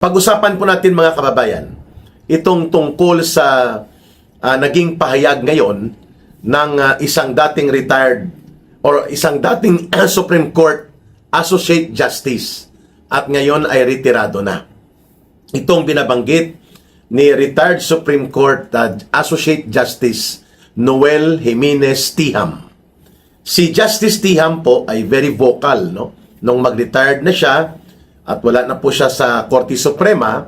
Pag-usapan po natin mga kababayan, itong tungkol sa naging pahayag ngayon ng isang dating retired or isang dating Supreme Court Associate Justice at ngayon ay retirado na. Itong binabanggit ni retired Supreme Court Associate Justice Noel Jimenez Tiham. Si Justice Tiham po ay very vocal, no? Nung mag-retired na siya at wala na po siya sa Korte Suprema,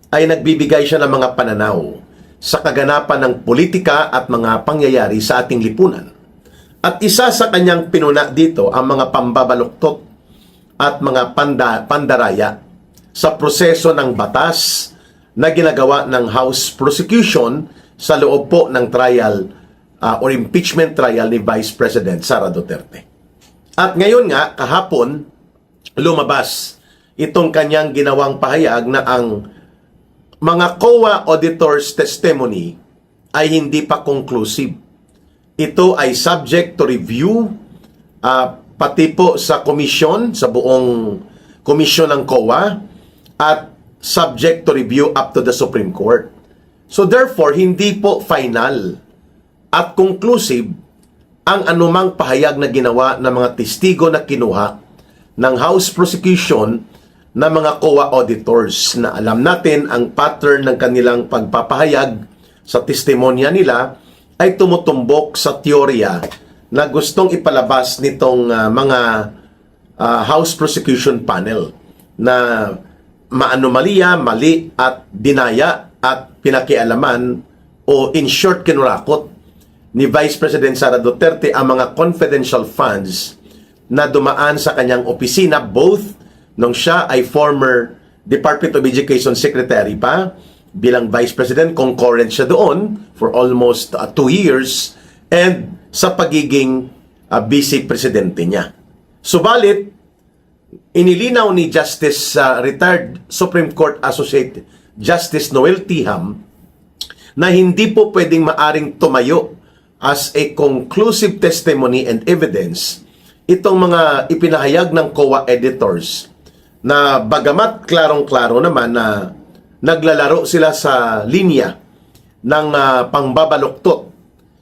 ay nagbibigay siya ng mga pananaw sa kaganapan ng politika at mga pangyayari sa ating lipunan. At isa sa kanyang pinuna dito ang mga pambabaluktot at mga pandaraya sa proseso ng batas na ginagawa ng House Prosecution sa loob po ng trial or impeachment trial ni Vice President Sara Duterte. At ngayon nga, kahapon, lumabas itong kanyang ginawang pahayag na ang mga COA auditors' testimony ay hindi pa conclusive. Ito ay subject to review, pati po sa komisyon, sa buong komisyon ng COA, at subject to review up to the Supreme Court. So therefore, hindi po final at conclusive ang anumang pahayag na ginawa ng mga testigo na kinuha ng House Prosecution na mga COA auditors na alam natin ang pattern ng kanilang pagpapahayag sa testimonya nila ay tumutumbok sa teorya na gustong ipalabas nitong mga House Prosecution Panel na maanomalya, mali at dinaya at pinakialaman o in short kinurakot ni Vice President Sara Duterte ang mga confidential funds na dumaan sa kanyang opisina both nung siya ay former Department of Education Secretary pa, bilang Vice President, concurrent siya doon for almost 2 years, and sa pagiging Vice Presidente niya. Subalit, inilinaw ni Justice retired Supreme Court Associate Justice Noel Tiham na hindi po pwedeng maaring tumayo as a conclusive testimony and evidence itong mga ipinahayag ng COA editors na bagamat klarong-klaro naman na naglalaro sila sa linya ng pangbabaluktot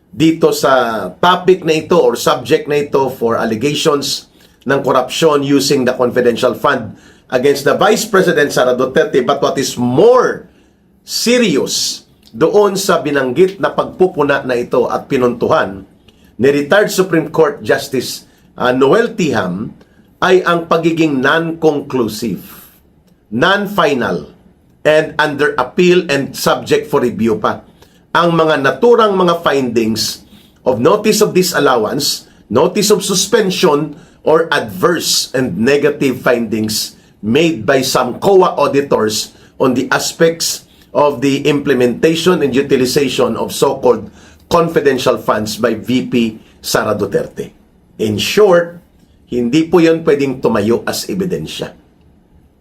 dito sa topic na ito or subject na ito for allegations ng corruption using the confidential fund against the Vice President Sara Duterte. But what is more serious doon sa binanggit na pagpupuna na ito at pinuntuhan ni retired Supreme Court Justice Noel Tiham ay ang pagiging non-conclusive, non-final, and under appeal and subject for review pa. Ang mga naturang mga findings of notice of disallowance, notice of suspension, or adverse and negative findings made by some COA auditors on the aspects of the implementation and utilization of so-called confidential funds by VP Sara Duterte. In short, hindi po yun pwedeng tumayo as ebidensya.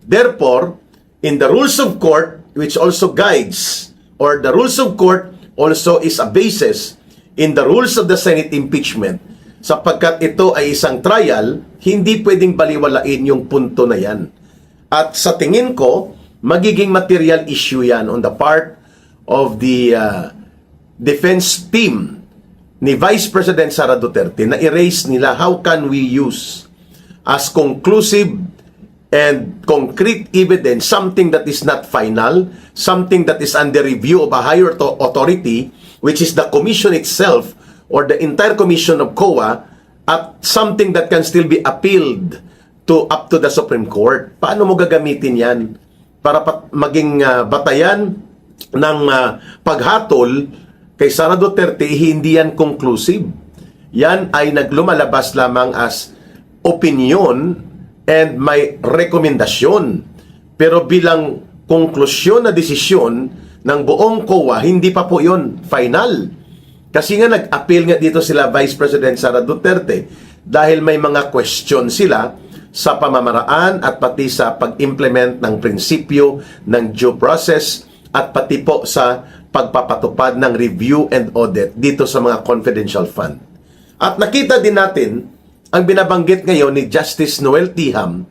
Therefore, in the rules of court, which also guides, or the rules of court also is a basis in the rules of the Senate impeachment, sapagkat ito ay isang trial, hindi pwedeng baliwalain yung punto na yan. At sa tingin ko, magiging material issue yan on the part of the defense team ni Vice President Sara Duterte na erase nila how can we use as conclusive and concrete evidence something that is not final, something that is under review of a higher authority, which is the commission itself or the entire commission of COA, at something that can still be appealed to up to the Supreme Court. Paano mo gagamitin yan para maging batayan ng paghatol kay Sara Duterte? Hindi yan conclusive. Yan ay naglumalabas lamang as opinion and may rekomendasyon. Pero bilang konklusyon na desisyon ng buong COA, hindi pa po yun final. Kasi nga nag-appeal nga dito sila Vice President Sara Duterte dahil may mga question sila sa pamamaraan at pati sa pag-implement ng prinsipyo ng due process at pati po sa pagpapatupad ng review and audit dito sa mga confidential fund. At nakita din natin ang binabanggit ngayon ni Justice Noel Tiham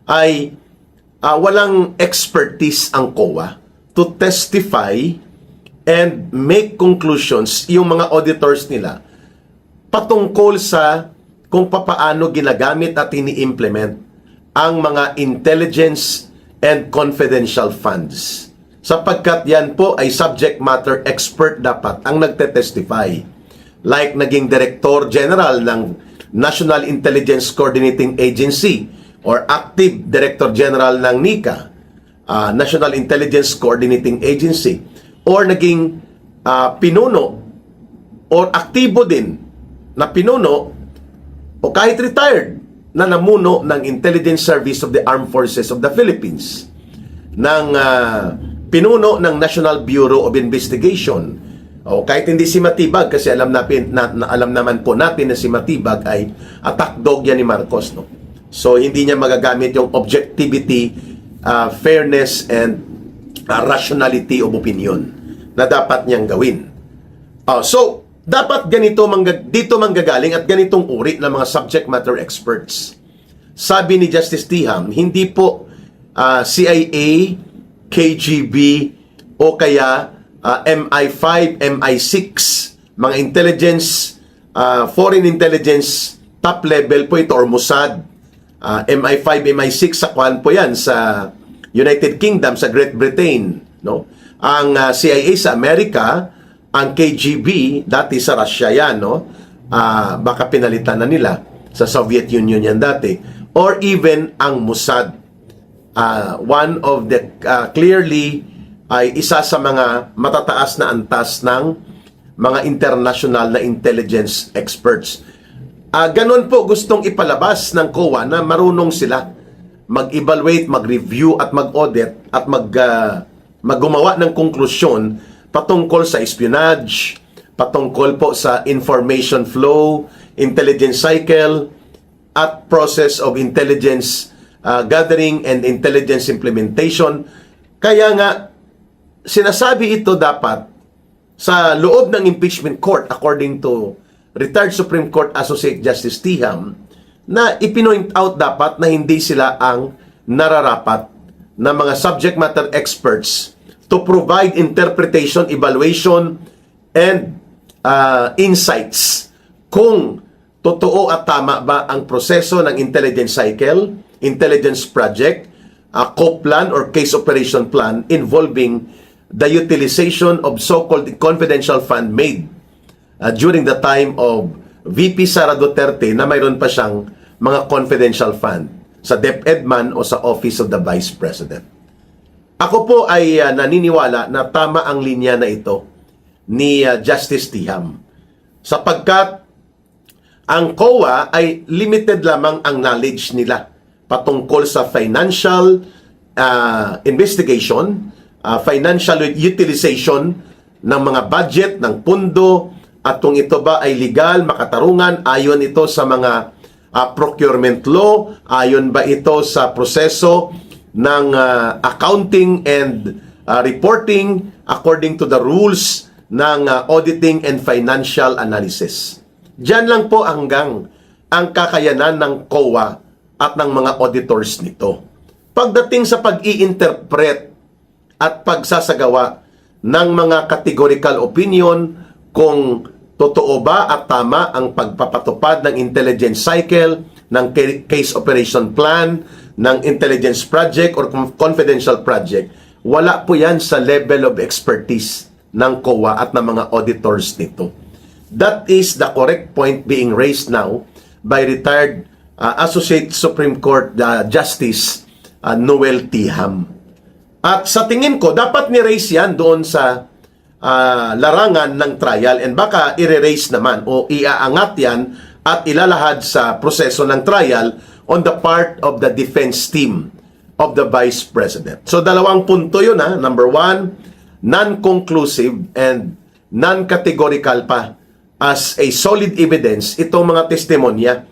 ay walang expertise ang COA to testify and make conclusions yung mga auditors nila patungkol sa kung papaano ginagamit at ini-implement ang mga intelligence and confidential funds. Sapagkat yan po ay subject matter expert dapat ang nagtetestify. Like naging Director General ng National Intelligence Coordinating Agency or Active Director General ng NICA, National Intelligence Coordinating Agency, or naging pinuno or aktibo din na pinuno o kahit retired na namuno ng Intelligence Service of the Armed Forces of the Philippines, ng pinuno ng National Bureau of Investigation, o kahit hindi si Matibag, kasi alam naman po natin na si Matibag ay attack dog yan ni Marcos, no? So hindi niya magagamit yung objectivity, fairness, and rationality of opinion na dapat niyang gawin. So dapat dito manggagaling at ganitong uri ng mga subject matter experts. Sabi ni Justice Tiham, hindi po CIA, KGB, o kaya MI5, MI6, mga intelligence, foreign intelligence, top level po ito, or Mossad. MI5, MI6 sa kwan po yan sa United Kingdom, sa Great Britain, no? Ang CIA sa Amerika, ang KGB dati sa Russia yan, no? Baka pinalitan na nila sa Soviet Union yan dati, or even ang Mossad, one of the clearly ay isa sa mga matataas na antas ng mga international na intelligence experts. Ganon po gustong ipalabas ng COA na marunong sila mag-evaluate, mag-review at mag-audit at maggumawa ng konklusyon patungkol sa espionage, patungkol po sa information flow, intelligence cycle, at process of intelligence gathering and intelligence implementation. Kaya nga, sinasabi ito dapat sa loob ng impeachment court according to retired Supreme Court Associate Justice Tiham, na ipinoint out dapat na hindi sila ang nararapat na mga subject matter experts to provide interpretation, evaluation, and insights kung totoo at tama ba ang proseso ng intelligence cycle, intelligence project, COP plan or case operation plan involving the utilization of so-called confidential fund made during the time of VP Sara Duterte na mayroon pa siyang mga confidential fund sa DepEd man o sa Office of the Vice President. Ako po ay naniniwala na tama ang linya na ito ni Justice Tiham, sapagkat ang COA ay limited lamang ang knowledge nila patungkol sa financial investigation, financial utilization ng mga budget, ng pundo, at kung ito ba ay legal, makatarungan, ayon ito sa mga procurement law, ayon ba ito sa proseso ng accounting and reporting according to the rules ng auditing and financial analysis. Diyan lang po hanggang ang kakayanan ng COA at ng mga auditors nito. Pagdating sa pag-i-interpret at pagsasagawa ng mga categorical opinion kung totoo ba at tama ang pagpapatupad ng intelligence cycle, ng case operation plan, ng intelligence project or confidential project, wala po yan sa level of expertise ng COA at ng mga auditors nito. That is the correct point being raised now by retired Associate Supreme Court Justice Noel Tiham. At sa tingin ko, dapat ni-raise yan doon sa larangan ng trial, and baka i-raise naman o iaangat yan at ilalahad sa proseso ng trial on the part of the defense team of the Vice President. So dalawang punto yun ha. Number one, non-conclusive and non-categorical pa as a solid evidence itong mga testimonya,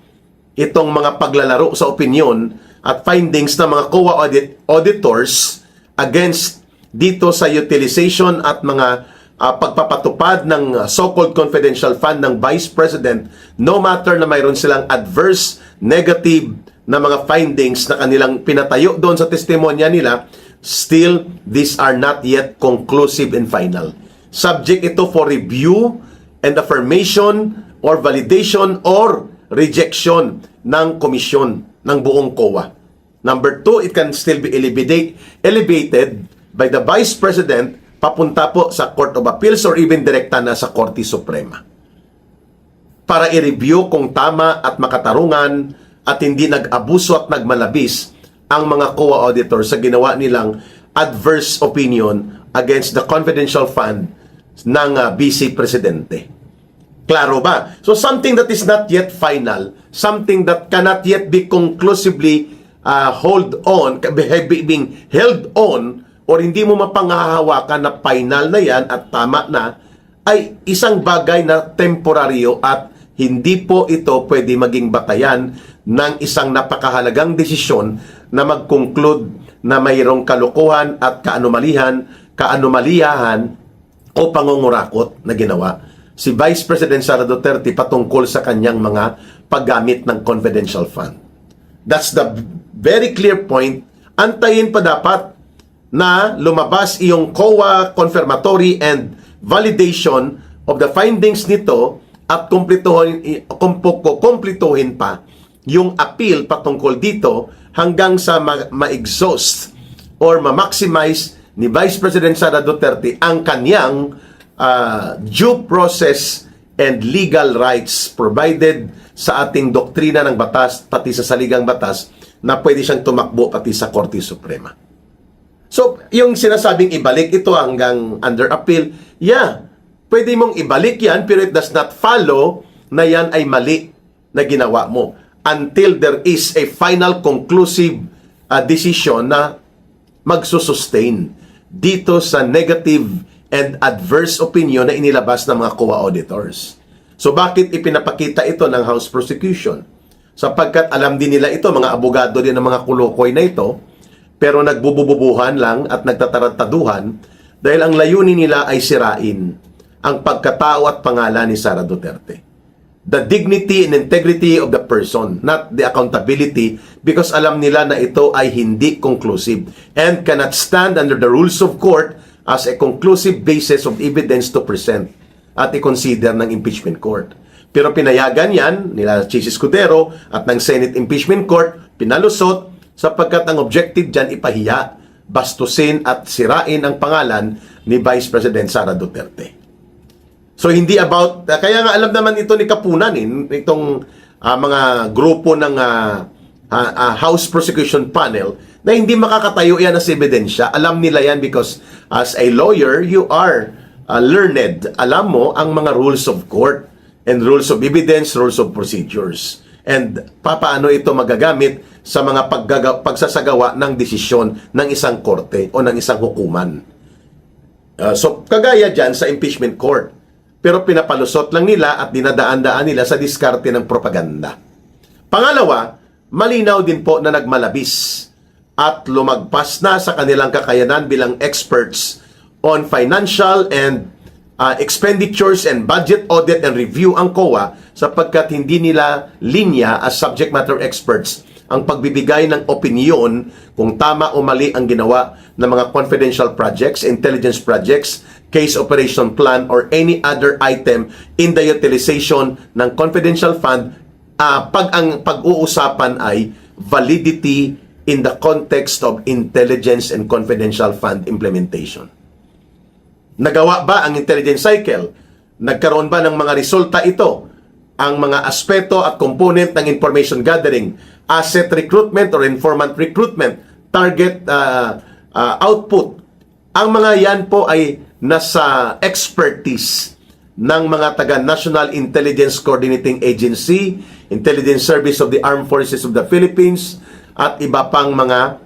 itong mga paglalaro sa opinion at findings ng mga COA auditors against dito sa utilization at mga pagpapatupad ng so-called confidential fund ng Vice President, no matter na mayroon silang adverse, negative na mga findings na kanilang pinatayo doon sa testimonya nila, still, these are not yet conclusive and final. Subject ito for review and affirmation or validation or rejection ng komisyon ng buong COA. Number 2, it can still be elevated by the Vice President papunta po sa Court of Appeals or even direkta na sa Korte Suprema para i-review kung tama at makatarungan at hindi nag-abuso at nagmalabis ang mga COA auditors sa ginawa nilang adverse opinion against the confidential fund ng BC Presidente. Klaro ba? So something that is not yet final, something that cannot yet be conclusively being held on, or hindi mo mapanghahawakan na final na yan at tama na, ay isang bagay na temporaryo at hindi po ito pwede maging batayan ng isang napakahalagang desisyon na mag-conclude na mayroong kalukuhan at kaanomaliyahan o pangungurakot na ginawa si Vice President Sara Duterte patungkol sa kanyang mga paggamit ng confidential fund. That's the very clear point. Antayin pa dapat na lumabas iyong COA confirmatory and validation of the findings nito at kumplituhin pa yung appeal patungkol dito hanggang sa ma-exhaust or ma-maximize ni Vice President Sara Duterte ang kanyang due process and legal rights provided sa ating doktrina ng batas, pati sa saligang batas, na pwede siyang tumakbo pati sa Korte Suprema. So, yung sinasabing ibalik ito hanggang under appeal, yeah, pwede mong ibalik yan, pero it does not follow na yan ay mali na ginawa mo until there is a final conclusive decision na magsusustain dito sa negative and adverse opinion na inilabas ng mga COA auditors. So bakit ipinapakita ito ng House Prosecution? Sapagkat alam din nila ito, mga abogado din ng mga kulukoy na ito, pero nagbubububuhan lang at nagtatarantaduhan dahil ang layunin nila ay sirain ang pagkatao at pangalan ni Sara Duterte. The dignity and integrity of the person, not the accountability, because alam nila na ito ay hindi conclusive and cannot stand under the rules of court as a conclusive basis of evidence to present at i-consider ng impeachment court. Pero pinayagan yan nila Chis Escudero at ng Senate Impeachment Court, pinalusot sapagkat ang objective dyan ipahiya, bastusin at sirain ang pangalan ni Vice President Sara Duterte. So hindi about, kaya nga alam naman ito ni Kapunan, itong mga grupo ng House Prosecution Panel, na hindi makakatayo yan as ebidensya. Alam nila yan because as a lawyer, you are learned. Alam mo ang mga rules of court and rules of evidence, rules of procedures. And paano ito magagamit sa mga pagsasagawa ng desisyon ng isang korte o ng isang hukuman. So kagaya dyan sa impeachment court. Pero pinapalusot lang nila at dinadaan-daan nila sa diskarte ng propaganda. Pangalawa, malinaw din po na nagmalabis at lumagpas na sa kanilang kakayanan bilang experts on financial and expenditures and budget audit and review ang COA sapagkat hindi nila linya as subject matter experts ang pagbibigay ng opinion kung tama o mali ang ginawa ng mga confidential projects, intelligence projects, case operation plan, or any other item in the utilization ng confidential fund pag ang pag-uusapan ay validity in the context of intelligence and confidential fund implementation. Nagawa ba ang intelligence cycle? Nagkaroon ba ng mga resulta ito? Ang mga aspeto at component ng information gathering, asset recruitment or informant recruitment, target output. Ang mga yan po ay nasa expertise ng mga taga-National Intelligence Coordinating Agency, Intelligence Service of the Armed Forces of the Philippines, at iba pang mga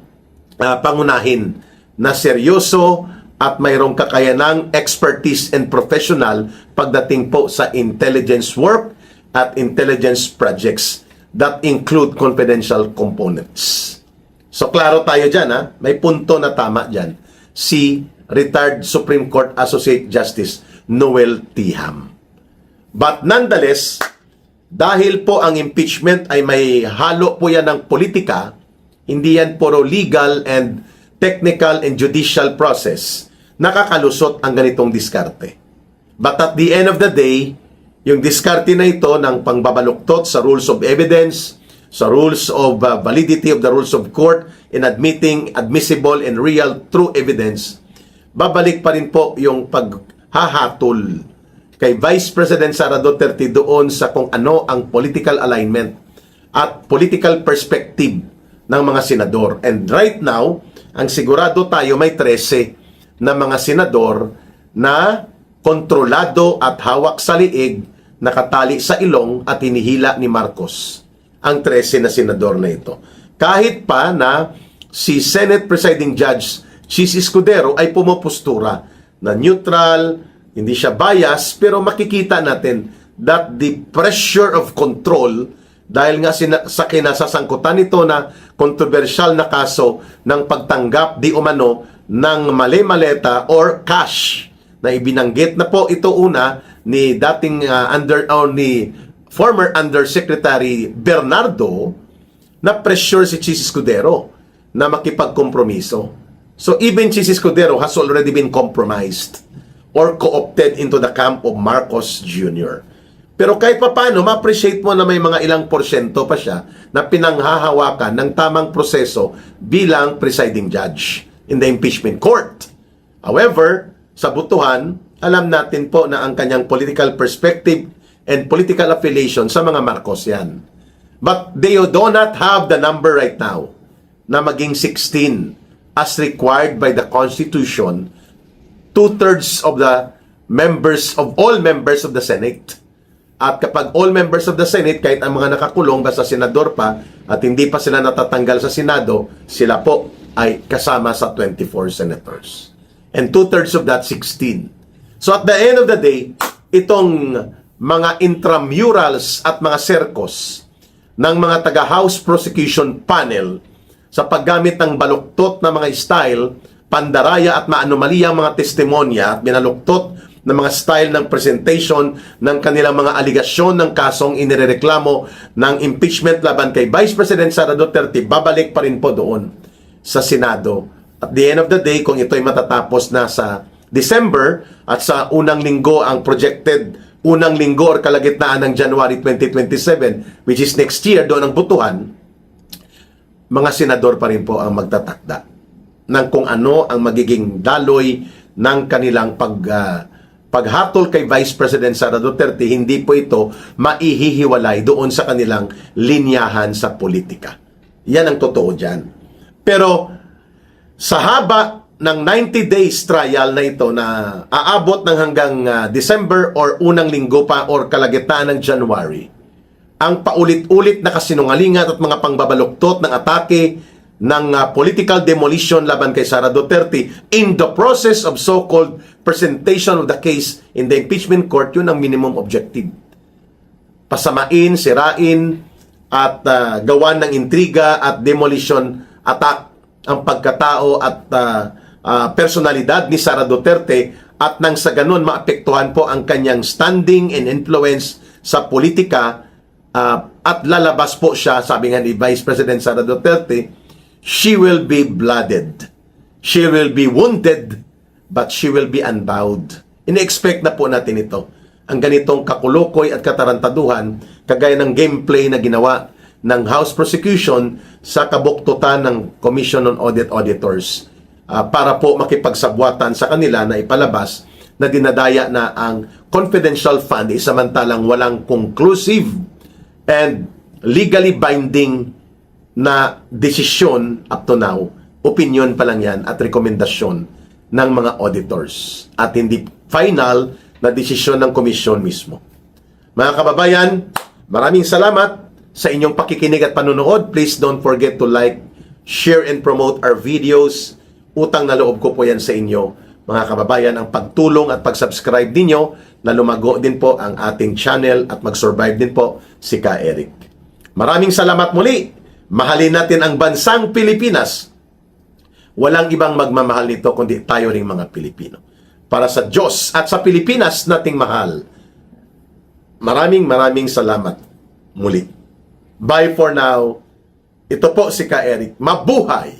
pangunahin na seryoso at mayroong kakayanang expertise and professional pagdating po sa intelligence work at intelligence projects that include confidential components. So klaro tayo dyan, ha? May punto na tama dyan si retired Supreme Court Associate Justice Noel Tiham. But nonetheless, dahil po ang impeachment ay may halo po yan ng politika, hindi yan puro legal and technical and judicial process, nakakalusot ang ganitong diskarte. But at the end of the day, yung diskarte na ito ng pangbabaluktot sa rules of evidence, sa rules of validity of the rules of court in admitting admissible and real true evidence, babalik pa rin po yung paghahatol kay Vice President Sara Duterte doon sa kung ano ang political alignment at political perspective ng mga senador. And right now, ang sigurado tayo may 13 na mga senador na kontrolado at hawak sa liig, nakatali sa ilong at hinihila ni Marcos. Ang 13 na senador na ito. Kahit pa na si Senate Presiding Judge Chis Escudero ay pumupustura na neutral, hindi siya bias, pero makikita natin that the pressure of control, dahil nga sa kinasasangkutan nito na kontrobersyal na kaso ng pagtanggap di umano ng mali-maleta or cash na ibinanggit na po ito una ni dating ni former Undersecretary Bernardo, na pressure si Chis Escudero na makipagkompromiso. So even Chis Escudero has already been compromised or co-opted into the camp of Marcos Jr. Pero kahit pa paano, ma-appreciate mo na may mga ilang porsyento pa siya na pinanghahawakan ng tamang proseso bilang presiding judge in the impeachment court. However, sa butuhan, alam natin po na ang kanyang political perspective and political affiliation sa mga Marcos yan. But they do not have the number right now na maging 16 as required by the Constitution, 2/3 of the members of all members of the Senate. At kapag all members of the Senate, kahit ang mga nakakulong basta senador pa at hindi pa sila natatanggal sa Senado, sila po ay kasama sa 24 senators. And 2/3 of that, 16. So at the end of the day, itong mga intramurals at mga serkos ng mga taga-House Prosecution Panel sa paggamit ng baluktot na mga style, pandaraya at maanumaliyang mga testimonya at binaluktot na mga style ng presentation ng kanilang mga aligasyon ng kasong inirereklamo ng impeachment laban kay Vice President Sara Duterte, babalik pa rin po doon sa Senado. At the end of the day, kung ito'y matatapos na sa December at sa unang linggo ang projected unang linggo or kalagitnaan ng January 2027, which is next year, doon ang butuhan, mga senador pa rin po ang magtatakda ng kung ano ang magiging daloy ng kanilang paghatol kay Vice President Sara Duterte. Hindi po ito maihihiwalay doon sa kanilang linyahan sa politika. Yan ang totoo dyan. Pero sa haba ng 90 days trial na ito na aabot ng hanggang December or unang linggo pa or kalagitnaan ng January, ang paulit-ulit na kasinungalingan at mga pangbabaluktot ng atake ng political demolition laban kay Sara Duterte in the process of so-called presentation of the case in the impeachment court, yun ang minimum objective. Pasamain, sirain, at gawan ng intriga at demolition attack ang pagkatao at personalidad ni Sara Duterte at nang sa ganun maapektuhan po ang kanyang standing and influence sa politika at lalabas po siya, sabi nga ni Vice President Sara Duterte, she will be blooded. She will be wounded, but she will be unbowed. Ini-expect na po natin ito. Ang ganitong kakulokoy at katarantaduhan, kagaya ng gameplay na ginawa ng House Prosecution sa kabuktutan ng Commission on Audit Auditors para po makipagsabwatan sa kanila na ipalabas na dinadaya na ang confidential fund samantalang walang conclusive and legally binding na desisyon up to now. Opinion pa lang yan at rekomendasyon ng mga auditors at hindi final na desisyon ng komisyon mismo. Mga kababayan, maraming salamat sa inyong pakikinig at panunood. Please don't forget to like, share, and promote our videos. Utang na loob ko po yan sa inyo, mga kababayan, ang pagtulong at pag-subscribe ninyo na lumago din po ang ating channel at mag-survive din po si Ka Eric. Maraming salamat muli. Mahalin natin ang bansang Pilipinas. walang ibang magmamahal nito kundi tayo ring mga Pilipino. Para sa Diyos at sa Pilipinas nating mahal, maraming salamat muli. Bye for now. Ito po si Ka Eric. Mabuhay!